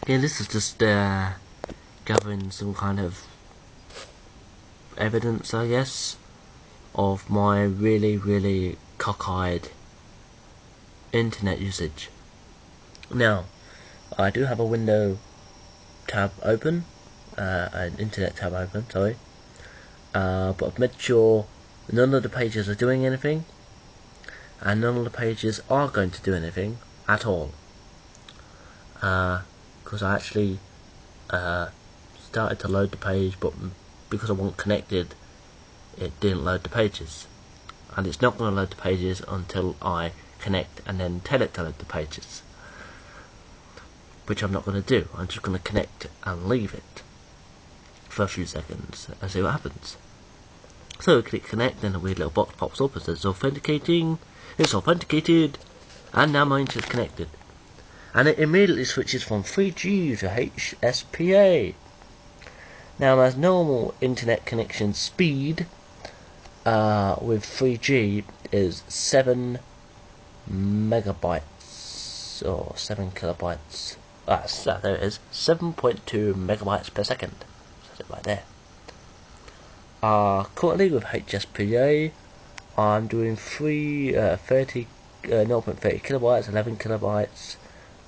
Yeah, this is just gathering some kind of evidence, I guess, of my really cockeyed internet usage. Now, I do have a window tab open, an internet tab open, sorry, but I've made sure none of the pages are doing anything, and none of the pages are going to do anything at all, because I actually started to load the page, but because I wasn't connected, it didn't load the pages, and it's not going to load the pages until I connect and then tell it to load the pages, which I'm not going to do. I'm just going to connect and leave it for a few seconds and see what happens. So click connect, and a weird little box pops up and says authenticating. It's authenticated, and now my internet's connected, and it immediately switches from 3G to HSPA. Now, my normal internet connection speed with 3G is 7 megabytes or 7 kilobytes. There it is, 7.2 megabytes per second. Says it right there. Currently with HSPA, I'm doing 0.30 kilobytes, 11 kilobytes,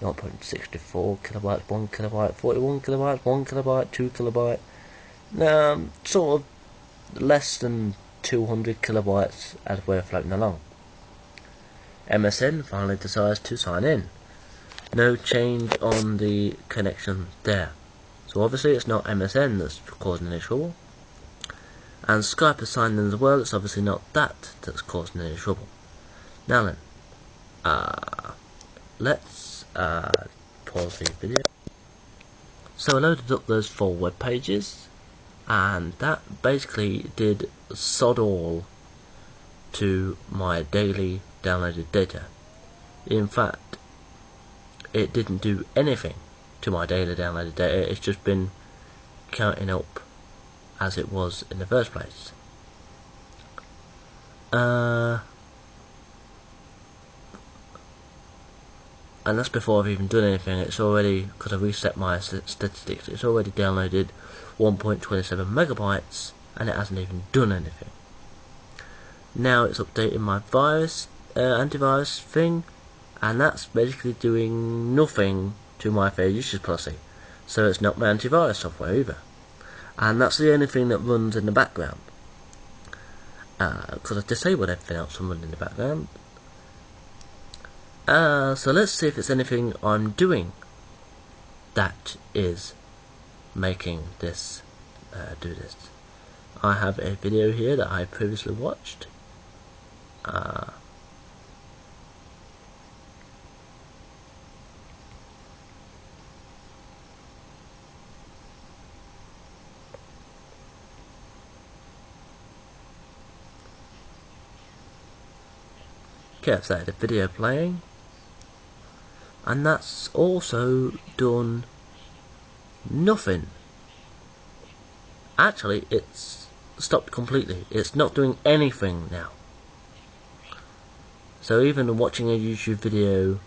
0.64 kilobytes, 1 kilobyte, 41 kilobytes, 1 kilobyte, 2 kilobyte, sort of less than 200 kilobytes as we're floating along. MSN finally decides to sign in. No change on the connection there. So obviously it's not MSN that's causing any trouble. And Skype has signed in as well. It's obviously not that that's causing any trouble. Now then, let's pause the video. So I loaded up those 4 web pages, and that basically did sod all to my daily downloaded data. In fact, it didn't do anything to my daily downloaded data. It's just been counting up as it was in the first place. And that's before I've even done anything. It's already, because I reset my statistics, it's already downloaded 1.27 megabytes, and it hasn't even done anything. Now it's updating my antivirus thing, and that's basically doing nothing to my Fair Usage Policy. So it's not my antivirus software either. And that's the only thing that runs in the background, because I've disabled everything else from running in the background. So let's see if it's anything I'm doing that is making this do this. I have a video here that I previously watched. Okay, I've started the video playing, and that's also done nothing. Actually, it's stopped completely. It's not doing anything now. So even watching a YouTube video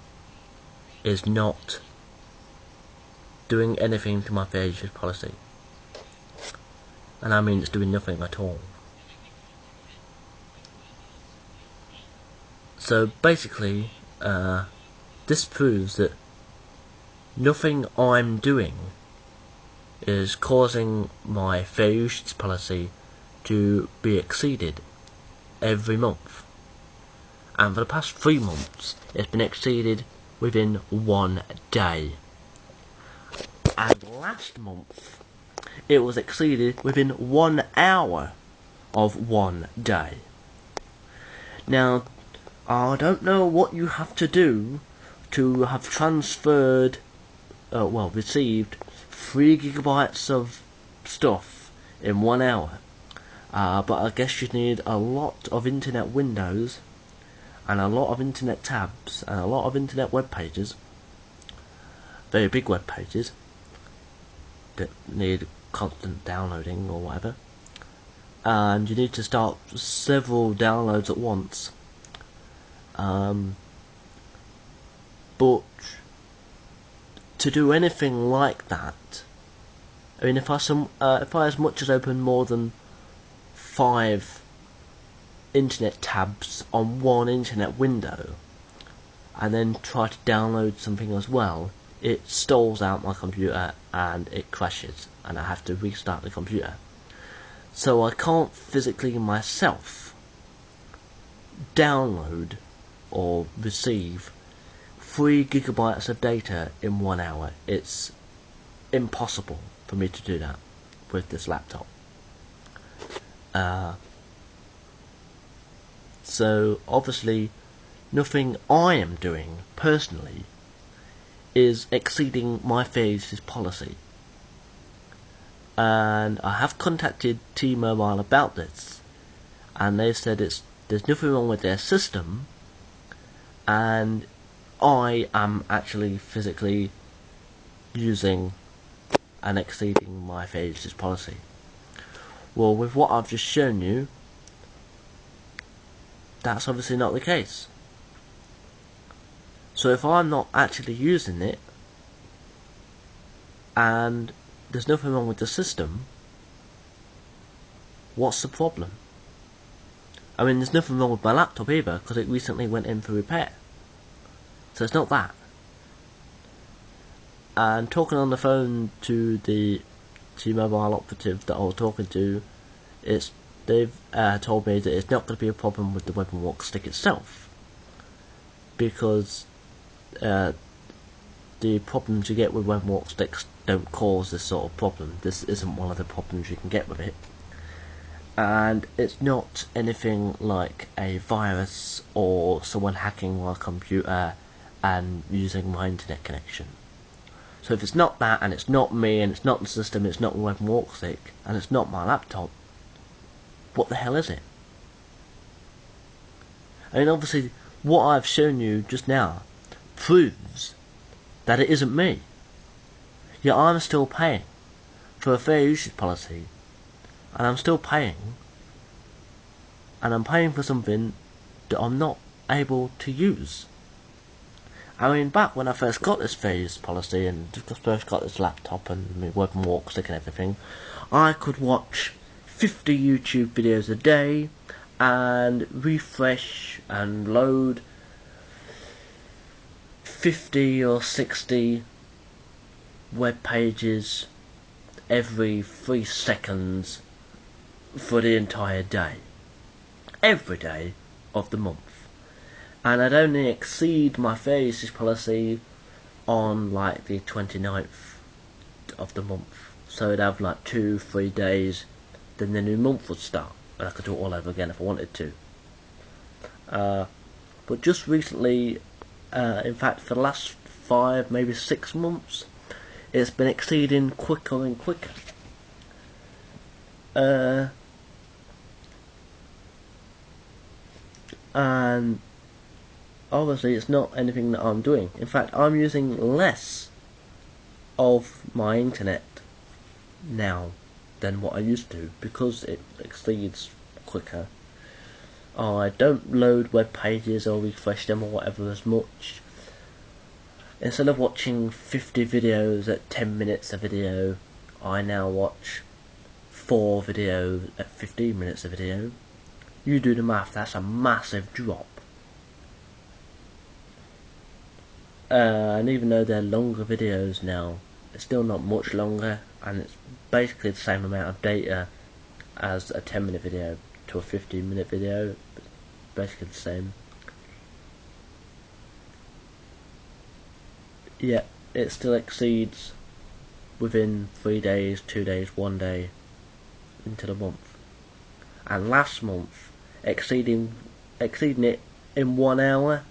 is not doing anything to my Fair Usage Policy. And I mean it's doing nothing at all. So basically, this proves that nothing I'm doing is causing my Fair Usage Policy to be exceeded every month. And for the past 3 months, it's been exceeded within 1 day. And last month, it was exceeded within 1 hour of 1 day. Now, I don't know what you have to do to have transferred, received 3 gigabytes of stuff in 1 hour. But I guess you need a lot of internet windows, and a lot of internet tabs, and a lot of internet web pages, very big web pages, that need constant downloading or whatever. And you need to start several downloads at once. But to do anything like that, I mean, if I as much as open more than 5 internet tabs on one internet window, and then try to download something as well, it stalls out my computer and it crashes, and I have to restart the computer. So I can't physically myself download or receive 3 gigabytes of data in 1 hour. It's impossible for me to do that with this laptop. So obviously nothing I am doing personally is exceeding my fair usage policy, and I have contacted T-Mobile about this, and they said there's nothing wrong with their system, and I am actually physically using and exceeding my fair usage policy. Well, with what I've just shown you, that's obviously not the case. So if I'm not actually using it, and there's nothing wrong with the system, what's the problem? I mean, there's nothing wrong with my laptop either, because it recently went in for repair. So it's not that. And talking on the phone to the T-Mobile operative that I was talking to, they've told me that it's not going to be a problem with the web and walk stick itself, because the problems you get with web and walk sticks don't cause this sort of problem. This isn't one of the problems you can get with it, and it's not anything like a virus or someone hacking my computer and using my internet connection. So if it's not that, and it's not me, and it's not the system, it's not the web and walk stick, and it's not my laptop, what the hell is it? I mean, obviously what I've shown you just now proves that it isn't me. Yet I'm still paying for a fair usage policy, and I'm still paying, and I'm paying for something that I'm not able to use. I mean, back when I first got this fair use policy and first got this laptop and my web and walk stick and everything, I could watch 50 YouTube videos a day and refresh and load 50 or 60 web pages every 3 seconds for the entire day. Every day of the month. And I'd only exceed my fair usage policy on like the 29th of the month. So I'd have like 2-3 days, then the new month would start, and I could do it all over again if I wanted to. But just recently, in fact for the last 5, maybe 6 months, it's been exceeding quicker and quicker. And obviously it's not anything that I'm doing. In fact, I'm using less of my internet now than what I used to, because it exceeds quicker. I don't load web pages or refresh them or whatever as much. Instead of watching 50 videos at 10 minutes a video, I now watch 4 videos at 15 minutes a video. You do the math, that's a massive drop. And even though they're longer videos now, it's still not much longer, and it's basically the same amount of data as a 10-minute video to a 15-minute video. Basically the same. Yeah, it still exceeds within 3 days, 2 days, 1 day into the month. And last month, exceeding it in 1 hour?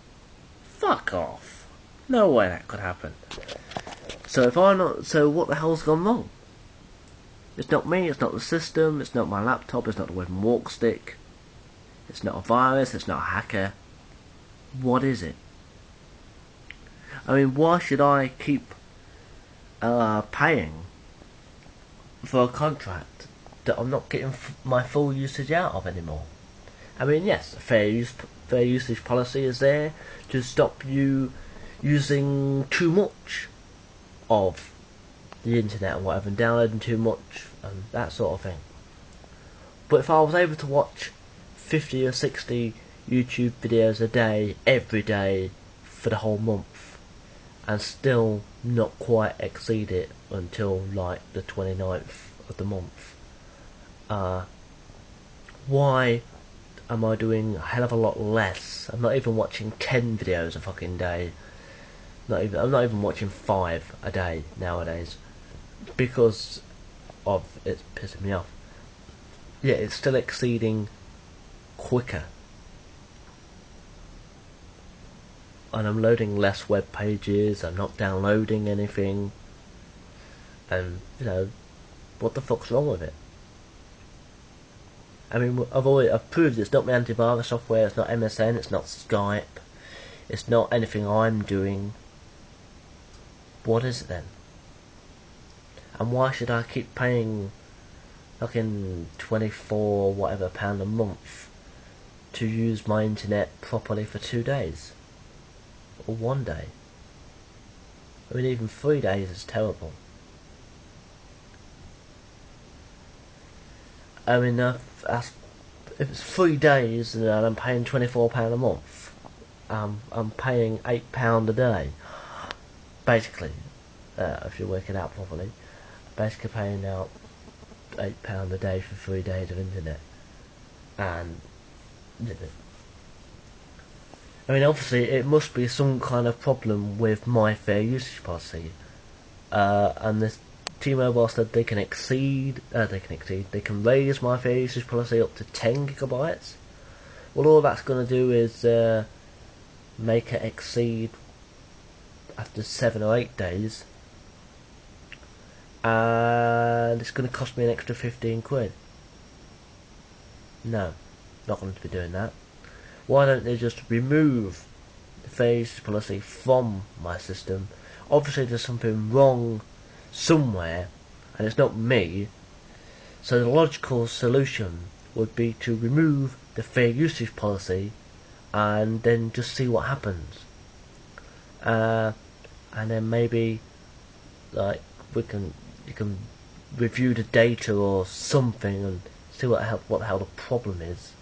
Fuck off. No way that could happen. So what the hell's gone wrong? It's not me, it's not the system, it's not my laptop, it's not the web and walk stick, it's not a virus, it's not a hacker. What is it? I mean, why should I keep paying for a contract that I'm not getting my full usage out of anymore? I mean, yes, fair usage policy is there to stop you using too much, of the internet and whatever, and downloading too much and that sort of thing. But if I was able to watch 50 or 60 YouTube videos a day, every day, for the whole month, and still not quite exceed it until like the 29th of the month, why am I doing a hell of a lot less? I'm not even watching 10 videos a fucking day. I'm not even watching 5 a day nowadays, because of it's pissing me off. Yeah, it's still exceeding quicker, and I'm loading less web pages. I'm not downloading anything, and what the fuck's wrong with it? I mean, I've proved it's not my antivirus software. It's not MSN. It's not Skype. It's not anything I'm doing. What is it then? And why should I keep paying fucking 24 whatever pound a month to use my internet properly for 2 days? Or 1 day? I mean, even 3 days is terrible. I mean, if it's 3 days and I'm paying £24 a month, I'm paying £8 a day. Basically, if you work it out properly, basically paying out £8 a day for 3 days of internet. And I mean, obviously, it must be some kind of problem with my fair usage policy. And this T-Mobile said they can raise my fair usage policy up to 10 gigabytes. Well, all that's going to do is make it exceed after 7 or 8 days, and it's going to cost me an extra 15 quid. No, not going to be doing that. Why don't they just remove the fair usage policy from my system? Obviously there's something wrong somewhere, and it's not me. So the logical solution would be to remove the fair usage policy and then just see what happens. And then maybe like you can review the data or something and see what the hell the problem is.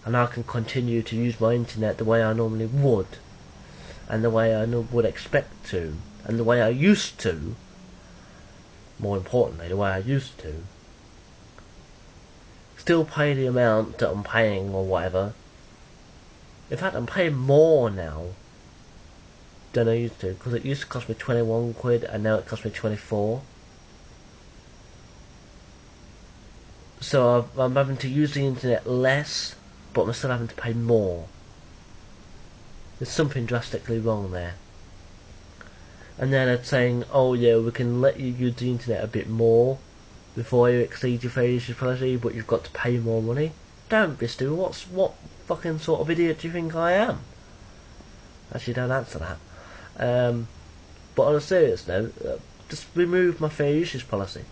And I can continue to use my internet the way I normally would, and the way I would expect to, and the way I used to. More importantly, the way I used to. Still pay the amount that I'm paying or whatever. In fact, I'm paying more now than I used to, because it used to cost me 21 quid and now it costs me 24. So I'm having to use the internet less, but I'm still having to pay more. There's something drastically wrong there. And then it's saying, oh yeah, we can let you use the internet a bit more before you exceed your fair usage policy, but you've got to pay more money. Don't be stupid. What fucking sort of idiot do you think I am? Actually, don't answer that. But on a serious note, just remove my fair usage policy.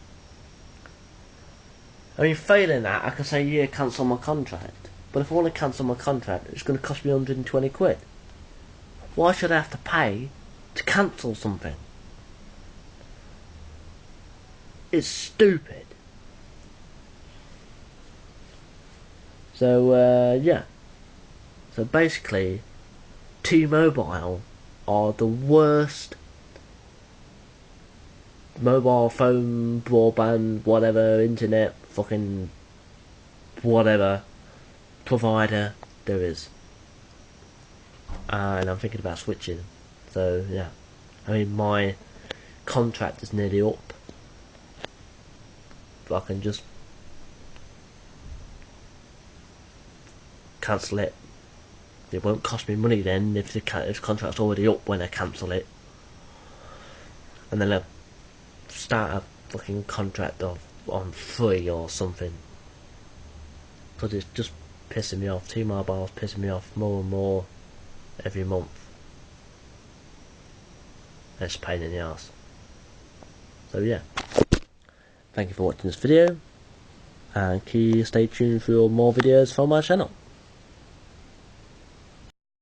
I mean, failing that, I can say, yeah, cancel my contract. But if I want to cancel my contract, it's going to cost me 120 quid. Why should I have to pay to cancel something? It's stupid. So, yeah. So basically, T-Mobile are the worst mobile phone, broadband, whatever, internet, fucking whatever provider there is. And I'm thinking about switching. So yeah, I mean, my contract is nearly up, but I can just cancel it. It won't cost me money then if the contract's already up when I cancel it, and then I start a fucking contract on free or something. Because it's just pissing me off. T-Mobile's pissing me off more and more every month. It's a pain in the arse. So yeah, thank you for watching this video, and stay tuned for more videos from my channel.